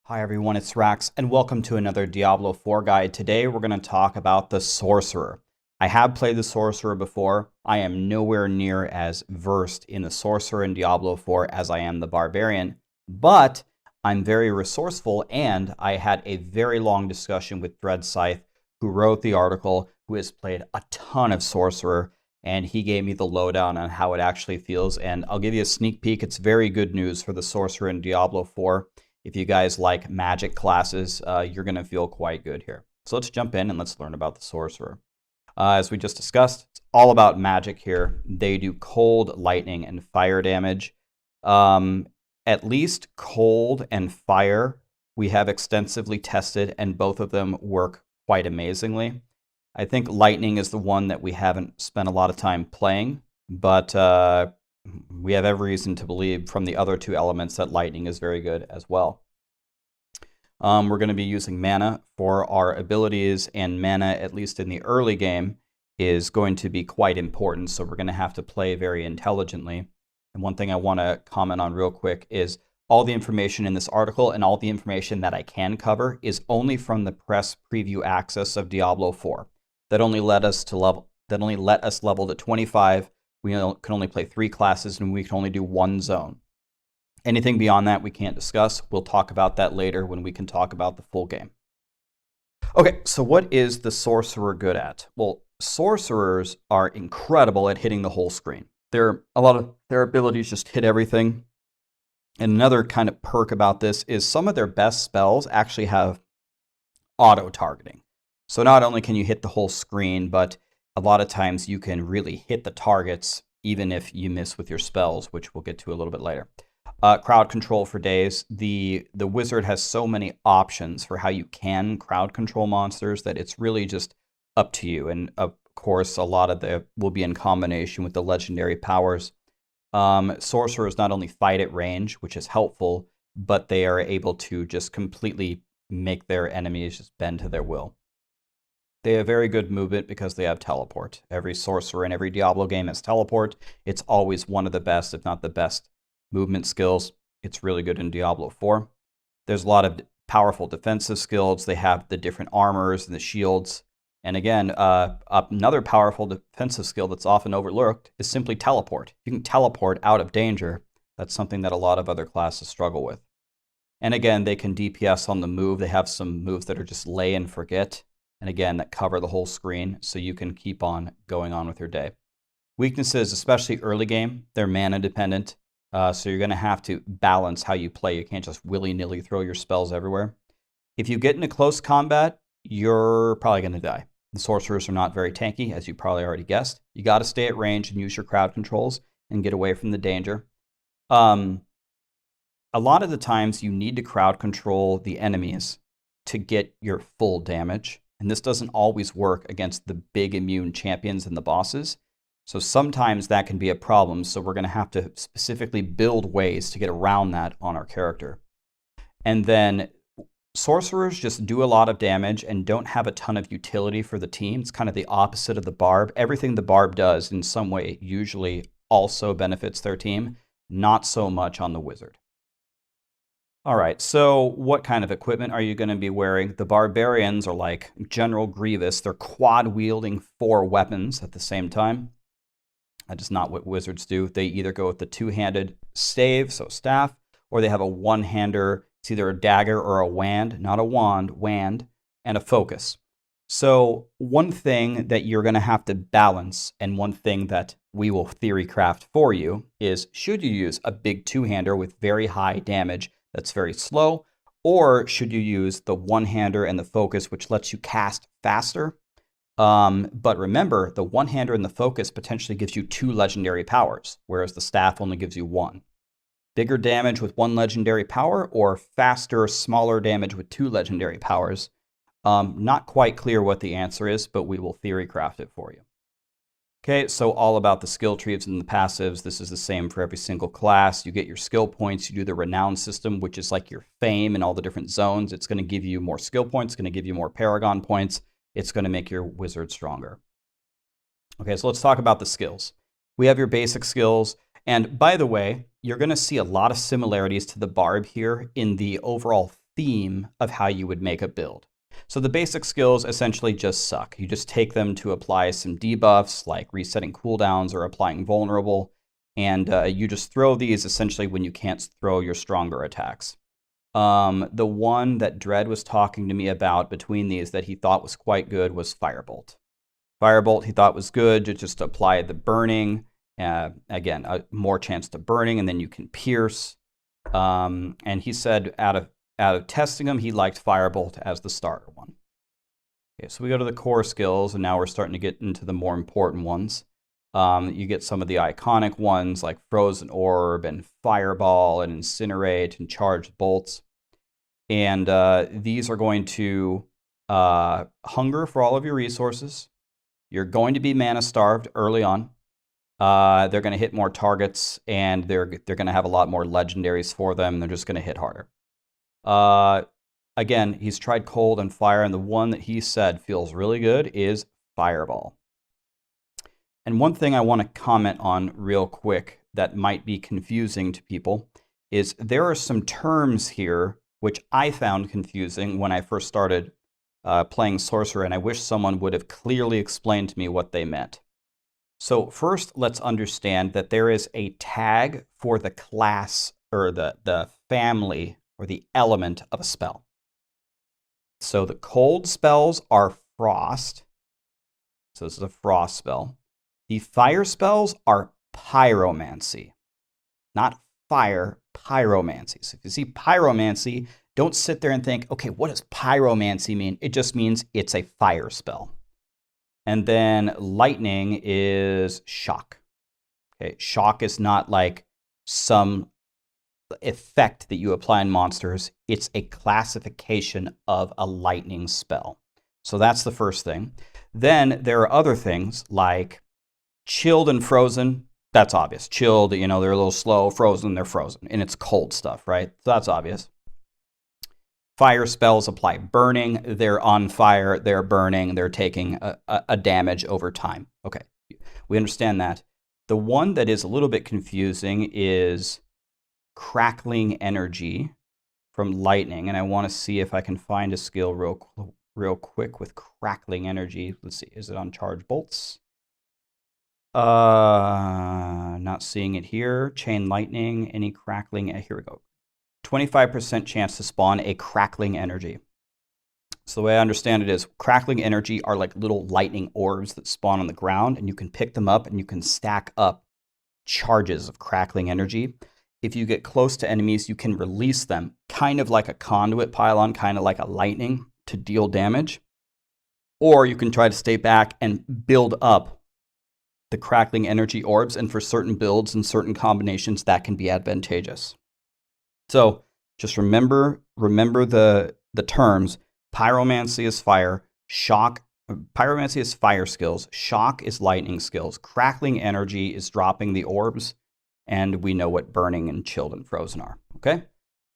Hi everyone, it's Rax, and welcome to another Diablo 4 guide. Today we're going to talk about the Sorcerer. I have played the Sorcerer before. I am nowhere near as versed in the Sorcerer in Diablo 4 as I am the Barbarian, but I'm very resourceful, and I had a very long discussion with Dreadscythe, who wrote the article, who has played a ton of Sorcerer, and he gave me the lowdown on how it actually feels, and I'll give you a sneak peek. It's very good news for the Sorcerer in Diablo 4. If you guys like magic classes, you're going to feel quite good here. So let's jump in and let's learn about the Sorcerer. As we just discussed, it's all about magic here. They do cold, lightning, and fire damage. At least cold and fire we have extensively tested, and both of them work quite amazingly. I think lightning is the one that we haven't spent a lot of time playing, but we have every reason to believe from the other two elements that lightning is very good as well. We're going to be using mana for our abilities, and mana, at least in the early game, is going to be quite important, so we're going to have to play very intelligently. And one thing I want to comment on real quick is all the information in this article and all the information that I can cover is only from the press preview access of Diablo 4. That only let us level to 25. We can only play 3 classes, and we can only do 1 zone. Anything beyond that we can't discuss. We'll talk about that later when we can talk about the full game. Okay, so what is the Sorcerer good at? Well, Sorcerers are incredible at hitting the whole screen. A lot of their abilities just hit everything. And another kind of perk about this is some of their best spells actually have auto-targeting. So not only can you hit the whole screen, but a lot of times you can really hit the targets even if you miss with your spells, which we'll get to a little bit later. Crowd control for days. The wizard has so many options for how you can crowd control monsters that it's really just up to you. And of course, a lot of them will be in combination with the legendary powers. Sorcerers not only fight at range, which is helpful, but they are able to just completely make their enemies just bend to their will. They have very good movement because they have teleport. Every Sorcerer in every Diablo game has teleport. It's always one of the best, if not the best, movement skills. It's really good in Diablo 4. There's a lot of powerful defensive skills. They have the different armors and the shields. And again, another powerful defensive skill that's often overlooked is simply teleport. You can teleport out of danger. That's something that a lot of other classes struggle with. And again, they can DPS on the move. They have some moves that are just lay and forget. And again, that cover the whole screen, so you can keep on going on with your day. Weaknesses, especially early game, they're mana dependent. So you're going to have to balance how you play. You can't just willy-nilly throw your spells everywhere. If you get into close combat, you're probably going to die. The Sorcerers are not very tanky, as you probably already guessed. You got to stay at range and use your crowd controls and get away from the danger. A lot of the times you need to crowd control the enemies to get your full damage. And this doesn't always work against the big immune champions and the bosses. So sometimes that can be a problem. So we're going to have to specifically build ways to get around that on our character. And then Sorcerers just do a lot of damage and don't have a ton of utility for the team. It's kind of the opposite of the Barb. Everything the Barb does in some way usually also benefits their team. Not so much on the Wizard. All right, so what kind of equipment are you going to be wearing? The Barbarians are like General Grievous. They're quad-wielding 4 weapons at the same time. That is not what Wizards do. They either go with the 2-handed stave, so staff, or they have a 1-hander. It's either a dagger or a wand, not a wand, wand, and a focus. So one thing that you're going to have to balance, and one thing that we will theory craft for you, is should you use a big 2-hander with very high damage that's very slow, or should you use the 1-hander and the focus, which lets you cast faster? But remember, the 1-hander and the focus potentially gives you 2 legendary powers, whereas the staff only gives you 1. Bigger damage with 1 legendary power, or faster, smaller damage with 2 legendary powers? Not quite clear what the answer is, but we will theory craft it for you. Okay, so all about the skill trees and the passives. This is the same for every single class. You get your skill points. You do the renown system, which is like your fame in all the different zones. It's going to give you more skill points. It's going to give you more paragon points. It's going to make your wizard stronger. Okay, so let's talk about the skills. We have your basic skills. And by the way, you're going to see a lot of similarities to the Barb here in the overall theme of how you would make a build. So the basic skills essentially just suck. You just take them to apply some debuffs like resetting cooldowns or applying vulnerable, and you just throw these essentially when you can't throw your stronger attacks. The one that Dread was talking to me about between these that he thought was quite good was Firebolt. Firebolt he thought was good to just apply the burning. Again, more chance to burning, and then you can pierce. And he said out of testing them, he liked Firebolt as the starter one. Okay, so we go to the core skills, and now we're starting to get into the more important ones. You get some of the iconic ones like Frozen Orb and Fireball and Incinerate and Charged Bolts. And these are going to hunger for all of your resources. You're going to be mana starved early on. They're going to hit more targets, and they're going to have a lot more legendaries for them. They're just going to hit harder. Again, he's tried cold and fire, and the one that he said feels really good is Fireball. And one thing I want to comment on real quick that might be confusing to people is there are some terms here which I found confusing when I first started playing Sorcerer, and I wish someone would have clearly explained to me what they meant. So first, let's understand that there is a tag for the class or the family or the element of a spell. So the cold spells are frost. So this is a frost spell. The fire spells are pyromancy. Not fire, pyromancy. So if you see pyromancy, don't sit there and think, okay, what does pyromancy mean? It just means it's a fire spell. And then lightning is shock. Okay, shock is not like some effect that you apply on monsters. It's a classification of a lightning spell. So that's the first thing. Then there are other things like chilled and frozen. That's obvious. Chilled, they're a little slow. Frozen, they're frozen. And it's cold stuff, right? So that's obvious. Fire spells apply burning. They're on fire. They're burning. They're taking a damage over time. Okay, we understand that. The one that is a little bit confusing is crackling energy from lightning. And I want to see if I can find a skill real quick with crackling energy. Let's see. Is it on charge bolts? Not seeing it here. Chain lightning. Any crackling? Here we go. 25% chance to spawn a crackling energy. So the way I understand it is crackling energy are like little lightning orbs that spawn on the ground, and you can pick them up and you can stack up charges of crackling energy. If you get close to enemies, you can release them, kind of like a conduit pylon, kind of like a lightning to deal damage. Or you can try to stay back and build up the crackling energy orbs, and for certain builds and certain combinations, that can be advantageous. So just remember the terms. Pyromancy is fire, shock. Pyromancy is fire skills. Shock is lightning skills. Crackling energy is dropping the orbs, and we know what burning and chilled and frozen are. Okay,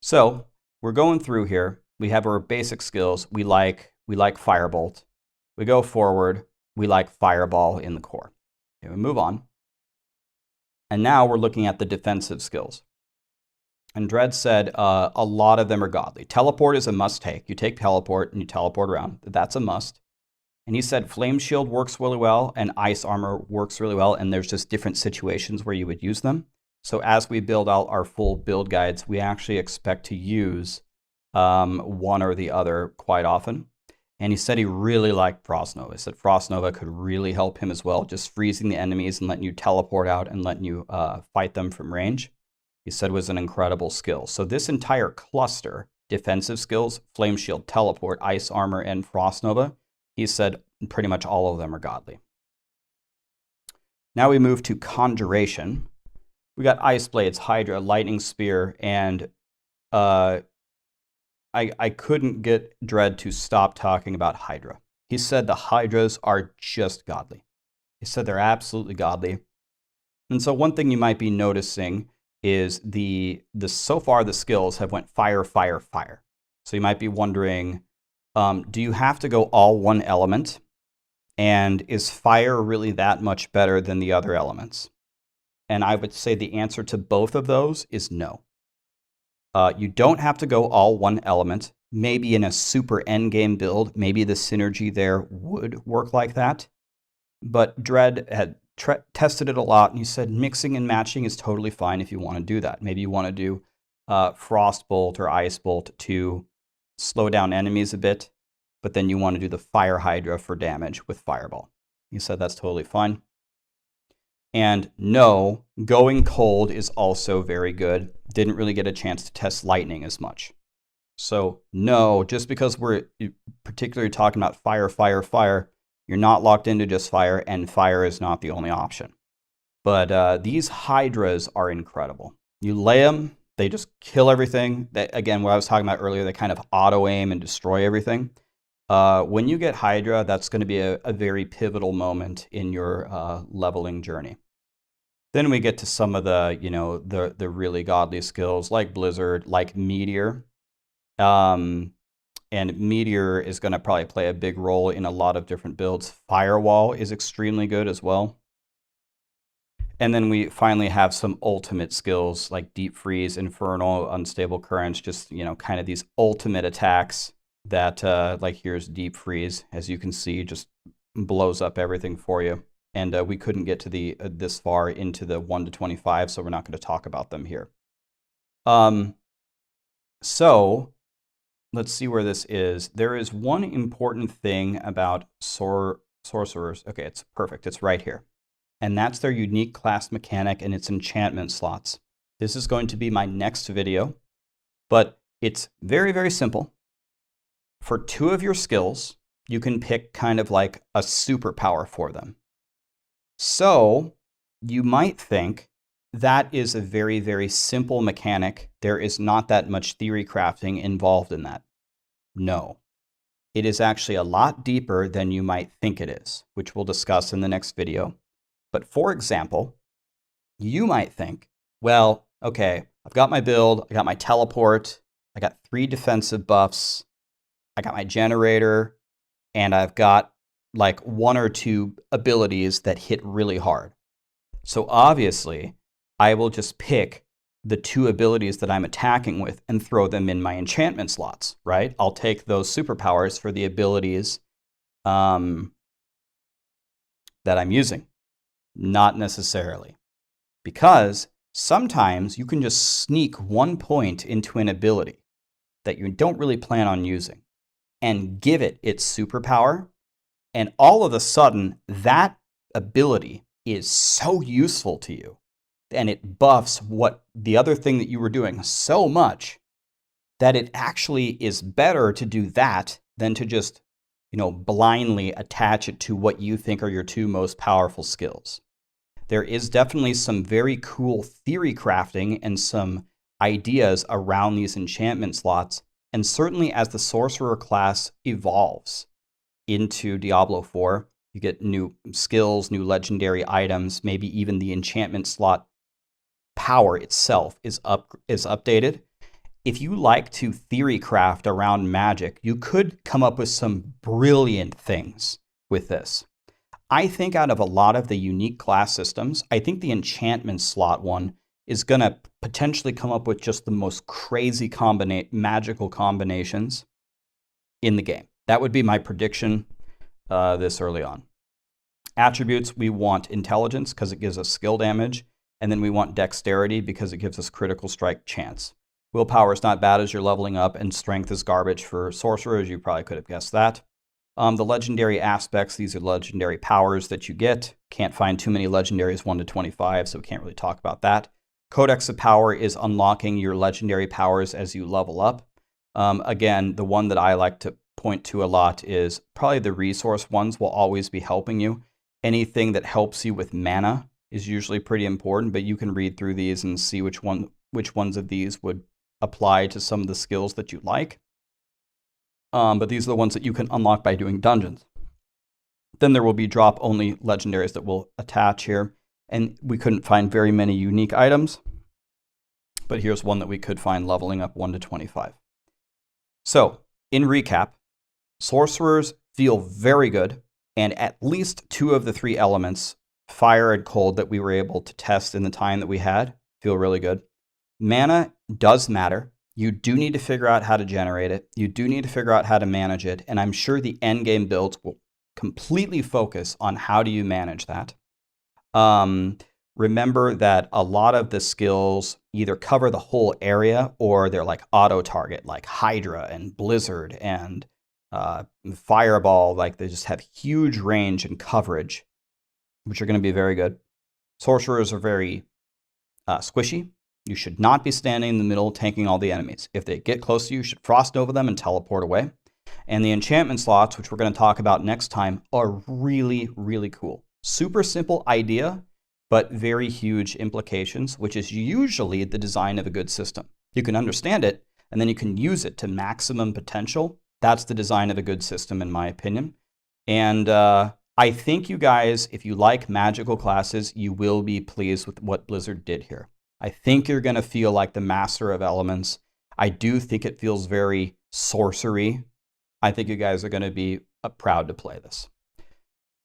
so we're going through here. We have our basic skills. We like Firebolt. We go forward. We like Fireball in the core. Okay, we move on, and now we're looking at the defensive skills. And Dread said a lot of them are godly. Teleport is a must take. You take teleport and you teleport around. That's a must. And he said Flame Shield works really well and Ice Armor works really well. And there's just different situations where you would use them. So as we build out our full build guides, we actually expect to use one or the other quite often. And he said he really liked Frost Nova. He said Frost Nova could really help him as well, just freezing the enemies and letting you teleport out and letting you fight them from range. He said was an incredible skill. So this entire cluster, defensive skills, Flame Shield, Teleport, Ice Armor, and Frost Nova, he said pretty much all of them are godly. Now we move to Conjuration. We got Ice Blades, Hydra, Lightning Spear, and I couldn't get Dread to stop talking about Hydra. He said the Hydras are just godly. He said they're absolutely godly. And so one thing you might be noticing is so far the skills have went fire, fire, fire. So you might be wondering, do you have to go all one element? And is fire really that much better than the other elements? And I would say the answer to both of those is no. You don't have to go all one element. Maybe in a super endgame build, maybe the synergy there would work like that. But Dread had tested it a lot, and he said mixing and matching is totally fine if you want to do that. Maybe you want to do Frostbolt or Icebolt to slow down enemies a bit, but then you want to do the Fire Hydra for damage with Fireball. He said that's totally fine. And no, going cold is also very good. Didn't really get a chance to test lightning as much. So no, just because we're particularly talking about fire, fire, you're not locked into just fire, and fire is not the only option. But these Hydras are incredible. You lay them, they just kill everything. Again, what I was talking about earlier, they kind of auto-aim and destroy everything. When you get Hydra, that's going to be a very pivotal moment in your leveling journey. Then we get to some of the, the really godly skills like Blizzard, like Meteor. And Meteor is going to probably play a big role in a lot of different builds. Firewall is extremely good as well. And then we finally have some ultimate skills like Deep Freeze, Infernal, Unstable Currents, just, kind of these ultimate attacks that, like here's Deep Freeze, as you can see, just blows up everything for you. And we couldn't get to the this far into the 1 to 25, so we're not going to talk about them here. So let's see where this is. There is one important thing about sorcerers. Okay, it's perfect. It's right here. And that's their unique class mechanic and its enchantment slots. This is going to be my next video, but it's very, very simple. For 2 of your skills, you can pick kind of like a superpower for them. So you might think that is a very, very simple mechanic. There is not that much theory crafting involved in that. No. It is actually a lot deeper than you might think it is, which we'll discuss in the next video. But for example, you might think, well, okay, I've got my build, I got my teleport, I got 3 defensive buffs, I got my generator, and I've got like 1 or 2 abilities that hit really hard. So obviously, I will just pick the 2 abilities that I'm attacking with and throw them in my enchantment slots, right? I'll take those superpowers for the abilities that I'm using. Not necessarily. Because sometimes you can just sneak 1 point into an ability that you don't really plan on using and give it its superpower. And all of a sudden, that ability is so useful to you, and it buffs what the other thing that you were doing so much that it actually is better to do that than to just, blindly attach it to what you think are your 2 most powerful skills. There is definitely some very cool theory crafting and some ideas around these enchantment slots, and certainly as the Sorcerer class evolves into Diablo 4, you get new skills, new legendary items, maybe even the enchantment slot power itself is updated. If you like to theory craft around magic, you could come up with some brilliant things with this. I think out of a lot of the unique class systems, I think the enchantment slot one is going to potentially come up with just the most crazy magical combinations in the game. That would be my prediction this early on. Attributes, we want intelligence because it gives us skill damage, and then we want dexterity because it gives us critical strike chance. Willpower is not bad as you're leveling up, and strength is garbage for sorcerers. You probably could have guessed that. The legendary aspects, these are legendary powers that you get. Can't find too many legendaries 1 to 25, so we can't really talk about that. Codex of Power is unlocking your legendary powers as you level up. Again, the one that I like to point to a lot is probably the resource ones will always be helping you. Anything that helps you with mana is usually pretty important, but you can read through these and see which ones of these would apply to some of the skills that you like. But these are the ones that you can unlock by doing dungeons. Then there will be drop-only legendaries that will attach here. And we couldn't find very many unique items. But here's one that we could find leveling up 1 to 25. So, in recap, sorcerers feel very good. And at least 2 of the 3 elements, fire and cold, that we were able to test in the time that we had, feel really good. Mana does matter. You do need to figure out how to generate it. You do need to figure out how to manage it. And I'm sure the end game builds will completely focus on how do you manage that. Remember that a lot of the skills either cover the whole area or they're like auto target, like Hydra and Blizzard and Fireball. Like they just have huge range and coverage, which are going to be very good. Sorcerers are very squishy. You should not be standing in the middle tanking all the enemies. If they get close to you, you should frost over them and teleport away. And the enchantment slots, which we're going to talk about next time, are really, really cool. Super simple idea, but very huge implications, which is usually the design of a good system. You can understand it, and then you can use it to maximum potential. That's the design of a good system, in my opinion. And I think you guys, if you like magical classes, you will be pleased with what Blizzard did here. I think you're going to feel like the master of elements. I do think it feels very sorcery. I think you guys are going to be proud to play this.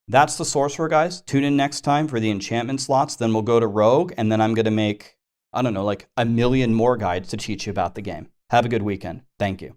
That's the Sorcerer, guys. Tune in next time for the enchantment slots. Then we'll go to Rogue, and then I'm going to make, I don't know, like a million more guides to teach you about the game. Have a good weekend. Thank you.